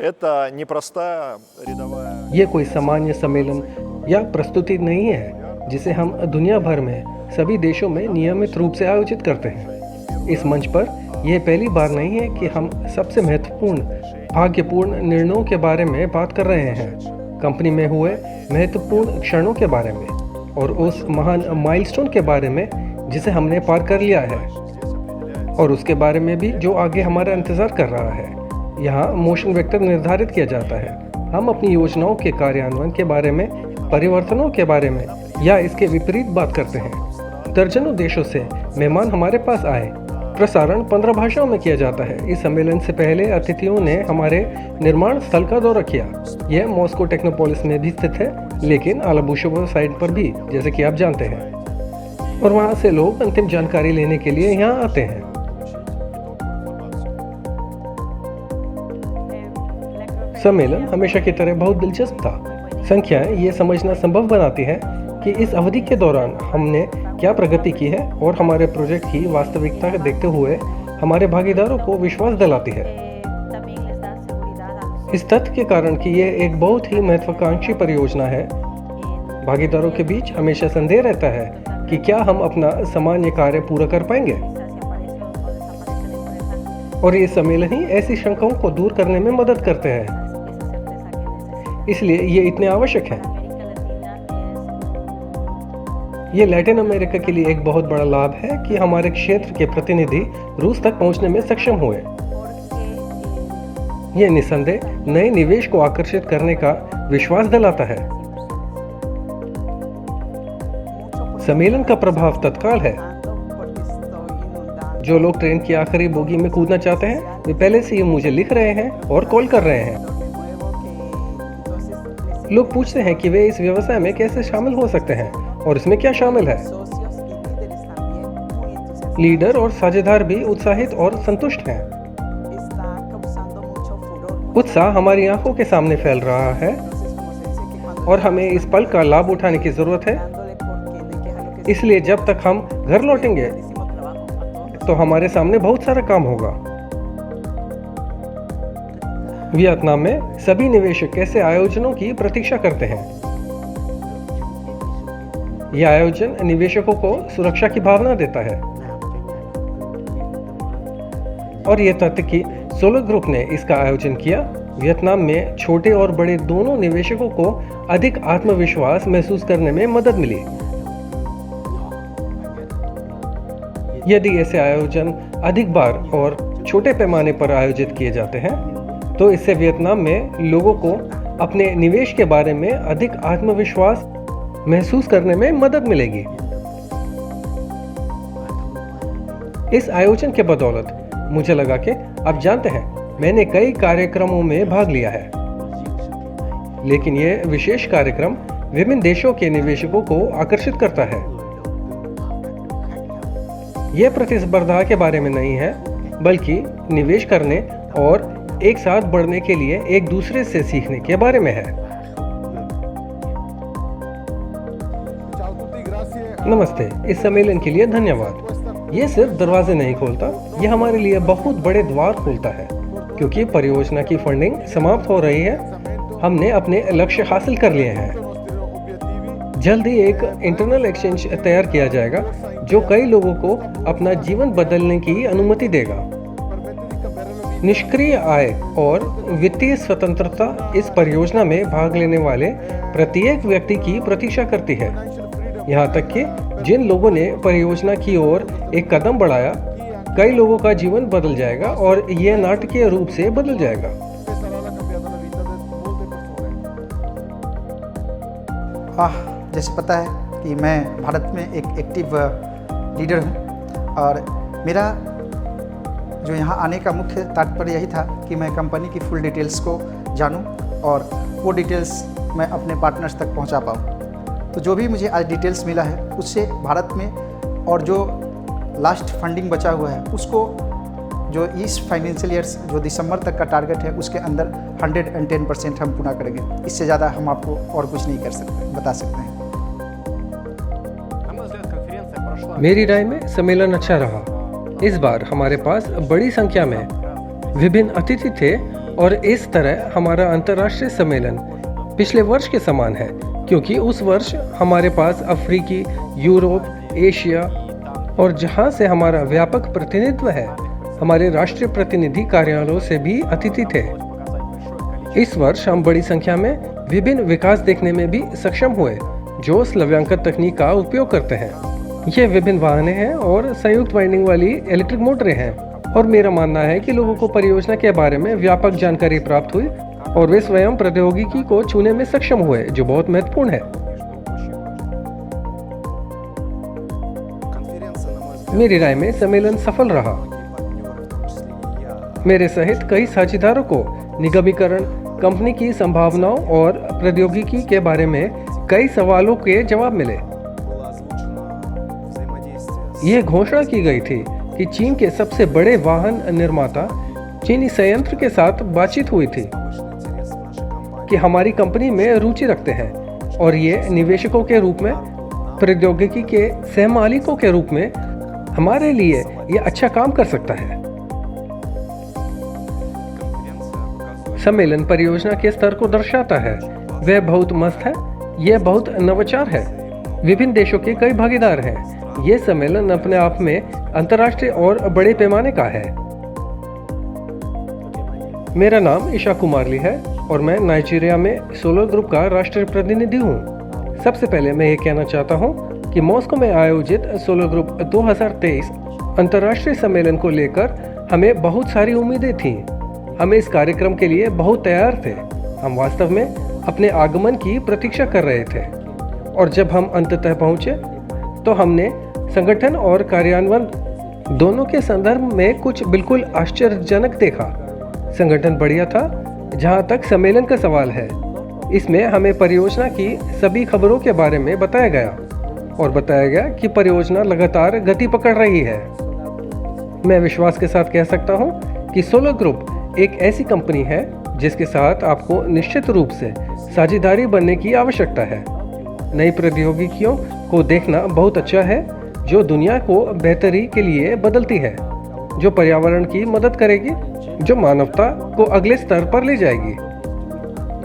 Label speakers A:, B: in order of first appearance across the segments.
A: Это непростая рядовая...
B: ये कोई सामान्य सम्मेलन या प्रस्तुति नहीं है जिसे हम दुनिया भर में सभी देशों में नियमित रूप से आयोजित करते हैं। इस मंच पर यह पहली बार नहीं है कि हम सबसे महत्वपूर्ण भाग्यपूर्ण निर्णयों के बारे में बात कर रहे हैं, कंपनी में हुए महत्वपूर्ण क्षणों के बारे में और उस महान माइलस्टोन के बारे में जिसे हमने पार कर लिया है और उसके बारे में भी जो आगे हमारा इंतज़ार कर रहा है। यहाँ मोशन वेक्टर निर्धारित किया जाता है। हम अपनी योजनाओं के कार्यान्वयन के बारे में, परिवर्तनों के बारे में या इसके विपरीत बात करते हैं। दर्जनों देशों से मेहमान हमारे पास आए। प्रसारण 15 भाषाओं में किया जाता है। इस सम्मेलन से पहले अतिथियों ने हमारे निर्माण स्थल का दौरा किया। यह मॉस्को टेक्नोपोलिस में भी स्थित है, लेकिन आलाबुशेव साइट पर भी, जैसे कि आप जानते हैं, और वहाँ से लोग अंतिम जानकारी लेने के लिए यहाँ आते हैं। सम्मेलन हमेशा की तरह बहुत दिलचस्प था। संख्याएं ये समझना संभव बनाती हैं कि इस अवधि के दौरान हमने क्या प्रगति की है और हमारे प्रोजेक्ट की वास्तविकता देखते हुए हमारे भागीदारों को विश्वास दिलाती है। इस तथ्य के कारण कि यह एक बहुत ही महत्वाकांक्षी परियोजना है, भागीदारों के बीच हमेशा संदेह रहता है कि क्या हम अपना सामान्य कार्य पूरा कर पाएंगे, और ये सम्मेलन ही ऐसी शंकाओं को दूर करने में मदद करते हैं। इसलिए ये इतने आवश्यक हैं। ये लैटिन अमेरिका के लिए एक बहुत बड़ा लाभ है कि हमारे क्षेत्र के प्रतिनिधि रूस तक पहुंचने में सक्षम हुए। यह निस्संदेह नए निवेश को आकर्षित करने का विश्वास दिलाता है। सम्मेलन का प्रभाव तत्काल है। जो लोग ट्रेन की आखिरी बोगी में कूदना चाहते हैं, वे पहले से ही मुझे लिख रहे हैं और कॉल कर रहे हैं। लोग पूछते हैं कि वे इस व्यवसाय में कैसे शामिल हो सकते हैं और इसमें क्या शामिल है। लीडर और साझेदार भी उत्साहित और संतुष्ट हैं। उत्साह हमारी आंखों के सामने फैल रहा है और हमें इस पल का लाभ उठाने की जरूरत है। इसलिए जब तक हम घर लौटेंगे तो हमारे सामने बहुत सारा काम होगा। वियतनाम में सभी निवेशक ऐसे आयोजनों की प्रतीक्षा करते हैं। यह आयोजन निवेशकों को सुरक्षा की भावना देता है, और यह तथ्य कि सोलर ग्रुप ने इसका आयोजन किया, वियतनाम में छोटे और बड़े दोनों निवेशकों को अधिक आत्मविश्वास महसूस करने में मदद मिली। यदि ऐसे आयोजन अधिक बार और छोटे पैमाने पर आयोजित किए जाते हैं, तो इससे वियतनाम में लोगों को अपने निवेश के बारे में अधिक आत्मविश्वास महसूस करने में मदद मिलेगी। इस आयोजन के बदौलत मुझे लगा कि आप जानते हैं, मैंने कई कार्यक्रमों में भाग लिया है, लेकिन यह विशेष कार्यक्रम विभिन्न देशों के निवेशकों को आकर्षित करता है। यह प्रतिस्पर्धा के बारे में नहीं है, बल्कि निवेश करने और एक साथ बढ़ने के लिए एक दूसरे से सीखने के बारे में है। नमस्ते, इस सम्मेलन के लिए धन्यवाद। ये सिर्फ दरवाजे नहीं खोलता, यह हमारे लिए बहुत बड़े द्वार खोलता है, क्योंकि परियोजना की फंडिंग समाप्त हो रही है। हमने अपने लक्ष्य हासिल कर लिए हैं। जल्द ही एक इंटरनल एक्सचेंज तैयार किया जाएगा जो कई लोगों को अपना जीवन बदलने की अनुमति देगा। निष्क्रिय आय और वित्तीय स्वतंत्रता इस परियोजना में भाग लेने वाले प्रत्येक व्यक्ति की प्रतीक्षा करती है। यहाँ तक कि जिन लोगों ने परियोजना की ओर एक कदम बढ़ाया, कई लोगों का जीवन बदल जाएगा और यह नाटकीय रूप से बदल जाएगा।
C: जैसे पता है कि मैं भारत में एक एक्टिव लीडर हूँ, और मेरा जो यहाँ आने का मुख्य तात्पर्य यही था कि मैं कंपनी की फुल डिटेल्स को जानूँ और वो डिटेल्स मैं अपने पार्टनर्स तक पहुँचा पाऊँ। तो जो भी मुझे आज डिटेल्स मिला है, उससे भारत में और जो लास्ट फंडिंग बचा हुआ है उसको, जो इस फाइनेंशियल ईयर जो दिसंबर तक का टारगेट है, उसके अंदर 110% हम पूरा करेंगे। इससे ज़्यादा हम आपको और कुछ नहीं कर सकते, बता सकते हैं।
B: मेरी राय में सम्मेलन अच्छा रहा। इस बार हमारे पास बड़ी संख्या में विभिन्न अतिथि थे और इस तरह हमारा अंतर्राष्ट्रीय सम्मेलन पिछले वर्ष के समान है, क्योंकि उस वर्ष हमारे पास अफ्रीकी, यूरोप, एशिया और जहां से हमारा व्यापक प्रतिनिधित्व है, हमारे राष्ट्रीय प्रतिनिधि कार्यालयों से भी अतिथि थे। इस वर्ष हम बड़ी संख्या में विभिन्न विकास देखने में भी सक्षम हुए जो स्लव्यांकन तकनीक का उपयोग करते हैं। ये विभिन्न वाहनें हैं और संयुक्त वाइंडिंग वाली इलेक्ट्रिक मोटरें हैं, और मेरा मानना है कि लोगों को परियोजना के बारे में व्यापक जानकारी प्राप्त हुई और वे स्वयं प्रौद्योगिकी को छूने में सक्षम हुए, जो बहुत महत्वपूर्ण है। मेरी राय में सम्मेलन सफल रहा। मेरे सहित कई साझेदारों को निगमीकरण, कंपनी की संभावनाओं और प्रौद्योगिकी के बारे में कई सवालों के जवाब मिले। यह घोषणा की गई थी कि चीन के सबसे बड़े वाहन निर्माता चीनी संयंत्र के साथ बातचीत हुई थी कि हमारी कंपनी में रुचि रखते हैं और ये निवेशकों के रूप में, प्रौद्योगिकी के सहमालिकों के रूप में हमारे लिए ये अच्छा काम कर सकता है। सम्मेलन परियोजना के स्तर को दर्शाता है। वह बहुत मस्त है, यह बहुत नवाचार है। विभिन्न देशों के कई भागीदार हैं। ये सम्मेलन अपने आप में अंतर्राष्ट्रीय और बड़े पैमाने का है। मेरा नाम ईशा कुमारली है और मैं नाइजीरिया में सोलर ग्रुप का राष्ट्रीय प्रतिनिधि हूँ। सबसे पहले मैं ये कहना चाहता हूँ कि मॉस्को में आयोजित सोलर ग्रुप 2023 अंतर्राष्ट्रीय सम्मेलन को लेकर हमें बहुत सारी उम्मीदें थीं। हम इस कार्यक्रम के लिए बहुत तैयार थे। हम वास्तव में अपने आगमन की प्रतीक्षा कर रहे थे, और जब हम अंततः पहुंचे तो हमने संगठन और कार्यान्वयन दोनों के संदर्भ में कुछ बिल्कुल आश्चर्यजनक देखा। संगठन बढ़िया था जहां तक सम्मेलन का सवाल है। इसमें हमें परियोजना की सभी खबरों के बारे में बताया गया और बताया गया कि परियोजना लगातार गति पकड़ रही है। मैं विश्वास के साथ कह सकता हूं कि सोलर ग्रुप एक ऐसी कंपनी है जिसके साथ आपको निश्चित रूप से साझेदारी बनने की आवश्यकता है। नई प्रौद्योगिकियों को देखना बहुत अच्छा है जो दुनिया को बेहतरी के लिए बदलती है, जो पर्यावरण की मदद करेगी, जो मानवता को अगले स्तर पर ले जाएगी।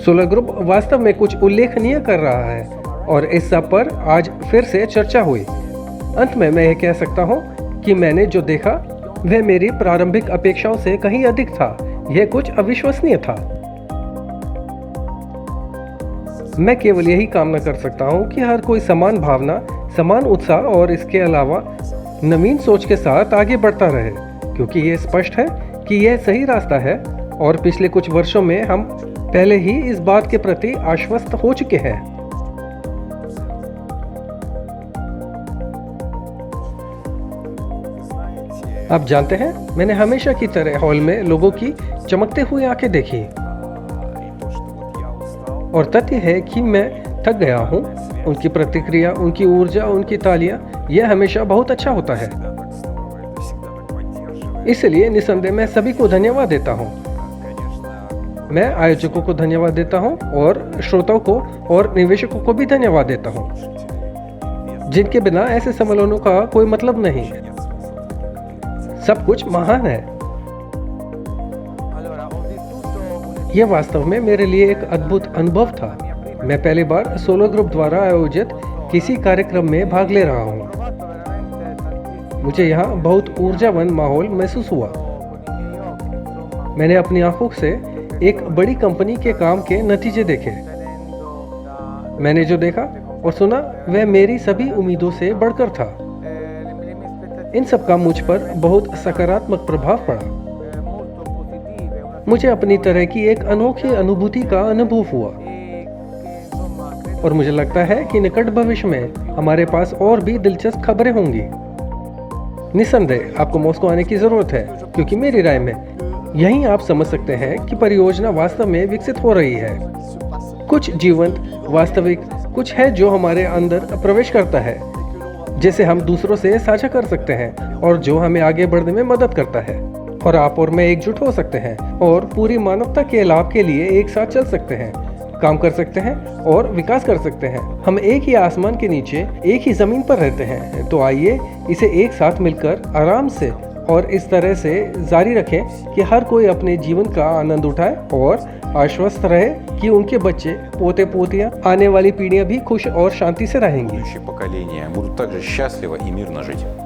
B: सोलर ग्रुप वास्तव में कुछ उल्लेखनीय कर रहा है और इस सब पर आज फिर से चर्चा हुई। अंत में मैं यह कह सकता हूँ कि मैंने जो देखा वह मेरी प्रारंभिक अपेक्षाओं से कहीं अधिक था। यह कुछ अविश्वसनीय था। मैं केवल यही कामना कर सकता हूँ कि हर कोई समान भावना, समान उत्साह और इसके अलावा नवीन सोच के साथ आगे बढ़ता रहे, क्योंकि ये स्पष्ट है कि यह सही रास्ता है और पिछले कुछ वर्षों में हम पहले ही इस बात के प्रति आश्वस्त हो चुके हैं। आप जानते हैं, मैंने हमेशा की तरह हॉल में लोगों की चमकते हुए आंखें देखी, और तथ्य है कि मैं थक गया हूँ। उनकी प्रतिक्रिया, उनकी ऊर्जा, उनकी तालियां, यह हमेशा बहुत अच्छा होता है। इसलिए निसंदेह मैं सभी को धन्यवाद देता हूँ। मैं आयोजकों को धन्यवाद देता हूँ और श्रोताओं को और निवेशकों को भी धन्यवाद देता हूँ, जिनके बिना ऐसे सम्मेलनों का कोई मतलब नहीं। सब कुछ महान है। यह वास्तव में मेरे लिए एक अद्भुत अनुभव था। मैं पहली बार सोलर ग्रुप द्वारा आयोजित किसी कार्यक्रम में भाग ले रहा हूँ। मुझे यहाँ बहुत ऊर्जावान माहौल महसूस हुआ। मैंने अपनी आंखों से एक बड़ी कंपनी के काम के नतीजे देखे। मैंने जो देखा और सुना वह मेरी सभी उम्मीदों से बढ़कर था। इन सब का मुझ पर बहुत सकारात्मक प्रभाव पड़ा। मुझे अपनी तरह की एक अनोखी अनुभूति का अनुभव हुआ, और मुझे लगता है कि निकट भविष्य में हमारे पास और भी दिलचस्प खबरें होंगी। निसंदेह आपको मॉस्को आने की जरूरत है, क्योंकि मेरी राय में यहीं आप समझ सकते हैं कि परियोजना वास्तव में विकसित हो रही है। कुछ जीवंत, वास्तविक, कुछ है जो हमारे अंदर प्रवेश करता है, जिसे हम दूसरों से साझा कर सकते हैं और जो हमें आगे बढ़ने में मदद करता है। और आप और मैं एकजुट हो सकते हैं और पूरी मानवता के लाभ के लिए एक साथ चल सकते हैं, काम कर सकते हैं और विकास कर सकते हैं। हम एक ही आसमान के नीचे, एक ही जमीन पर रहते हैं, तो आइए इसे एक साथ मिलकर आराम से और इस तरह से जारी रखें कि हर कोई अपने जीवन का आनंद उठाए और आश्वस्त रहे कि उनके बच्चे पोते पोतियां आने वाली पीढ़ियां भी खुश और शांति से रहेंगी।
D: Будущие поколения будут также счастливо и мирно жить.